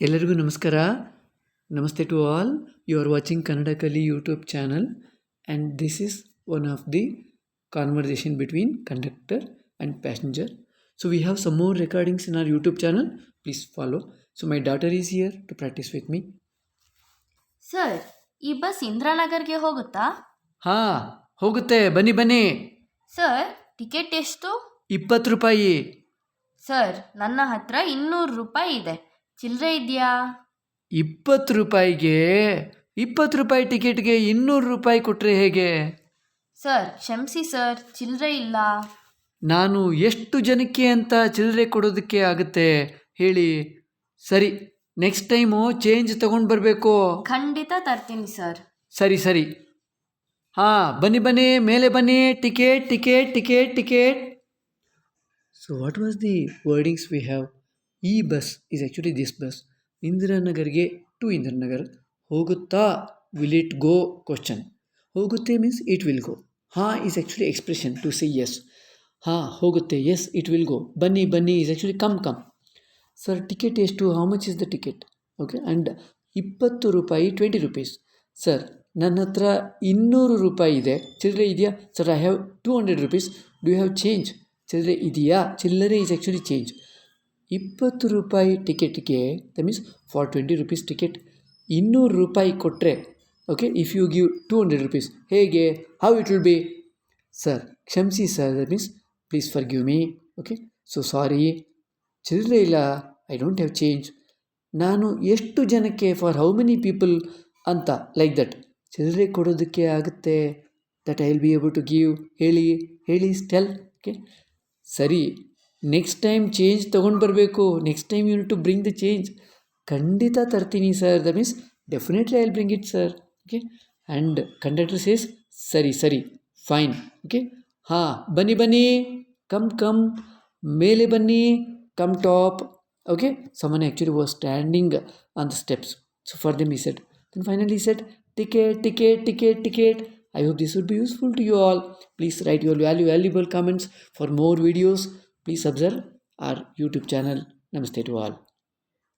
ಎಲ್ಲರಿಗೂ ನಮಸ್ಕಾರ. Namaste to all. You are watching Kannada Kali YouTube channel and this is one of the conversation between conductor and passenger. So we have some more recordings in our YouTube channel. Please follow. So my daughter is here to practise with me. Sir, ಈ bus ಇಂದಿರಾನಗರ್ಗೆ ಹೋಗುತ್ತಾ? ಹಾಂ, ಹೋಗುತ್ತೆ. ಬನ್ನಿ ಬನ್ನಿ. Sir, ticket ಎಷ್ಟು? 20 ರೂಪಾಯಿ. Sir, ನನ್ನ ಹತ್ರ 200 ರೂಪಾಯಿ ಇದೆ. ಚಿಲ್ಲರೆ ಇದೆಯಾ? 20 ರೂಪಾಯಿಗೆ 20 ರೂಪಾಯಿ ಟಿಕೆಟ್ಗೆ 200 ರೂಪಾಯಿ ಕೊಟ್ಟರೆ ಹೇಗೆ? ಸರ್, ಕ್ಷಮಿಸಿ ಸರ್, ಚಿಲ್ಲರೆ ಇಲ್ಲ. ನಾನು ಎಷ್ಟು ಜನಕ್ಕೆ ಅಂತ ಚಿಲ್ಲರೆ ಕೊಡೋದಕ್ಕೆ ಆಗುತ್ತೆ ಹೇಳಿ? ಸರಿ, ನೆಕ್ಸ್ಟ್ ಟೈಮು ಚೇಂಜ್ ತೊಗೊಂಡು ಬರಬೇಕು. ಖಂಡಿತ ತರ್ತೀನಿ ಸರ್. ಸರಿ ಸರಿ. ಹಾಂ, ಬನ್ನಿ ಬನ್ನಿ, ಮೇಲೆ ಬನ್ನಿ. Ticket ticket ticket ticket. So what was the wordings we have? ಈ bus is actually this bus. ಇಂದಿರಾನಗರ್ಗೆ ಟು ಇಂದಿರಾನಗರ್ ಹೋಗುತ್ತಾ? Will it go question. ಹೋಗುತ್ತೆ ಮೀನ್ಸ್ ಇಟ್ ವಿಲ್ ಗೋ. ಹಾಂ is actually expression to say yes. ಹಾಂ ಹೋಗುತ್ತೆ, yes it will go. ಬನ್ನಿ ಬನ್ನಿ is actually come come. Sir ticket ಎಷ್ಟು? How much is the ticket? Okay, and 20 ರೂಪಾಯಿ 20 rupees. Sir ನನ್ನ ಹತ್ರ 200 ರೂಪಾಯಿ ಇದೆ, ಚಿಲ್ಲರೆ ಇದೆಯಾ? Sir I have 200 rupees. Do you have change? ಚಿಲ್ಲರೆ ಇದೆಯಾ? ಚಿಲ್ಲರೆ ಈಸ್ ಆ್ಯಕ್ಚುಲಿ ಚೇಂಜ್. 20 ರೂಪಾಯಿ ಟಿಕೆಟ್ಗೆ that means for 20 rupees ticket 200 ರೂಪಾಯಿ ಕೊಟ್ಟರೆ, okay, if you give 200 rupees ಹೇಗೆ? How it will be? Sir ಕ್ಷಮಿಸಿ sir, that means please for give me. Okay, so sorry, ಚಿಲ್ಲರೆ ಇಲ್ಲ, ಐ ಡೋಂಟ್ ಹ್ಯಾವ್ ಚೇಂಜ್. ನಾನು ಎಷ್ಟು ಜನಕ್ಕೆ, ಫಾರ್ ಹೌ ಮೆನಿ ಪೀಪಲ್ ಅಂತ, ಲೈಕ್ ದಟ್ ಚಿಲ್ಲರೆ ಕೊಡೋದಕ್ಕೆ ಆಗುತ್ತೆ. That I will be able to give. ಹೇಳಿ ಹೇಳಿ ಸ್ಟೆಲ್. ಓಕೆ ಸರಿ, ನೆಕ್ಸ್ಟ್ ಟೈಮ್ ಚೇಂಜ್ ತೊಗೊಂಡು ಬರಬೇಕು. Next time you to bring the change. ಖಂಡಿತ ತರ್ತೀನಿ sir, that means definitely I will bring it sir. Okay, and conductor says ಸರಿ ಸರಿ ಫೈನ್. ಓಕೆ, ಹಾಂ ಬನ್ನಿ ಬನ್ನಿ, ಕಮ್ ಕಮ್, ಮೇಲೆ ಬನ್ನಿ, come top. Okay, someone actually was standing on the steps. So for them he said. Then finally he said, ticket, ticket, ticket, ticket. I hope this would be useful to you all. Please write your valuable comments. For more videos, please subscribe our YouTube channel. Namaste to all.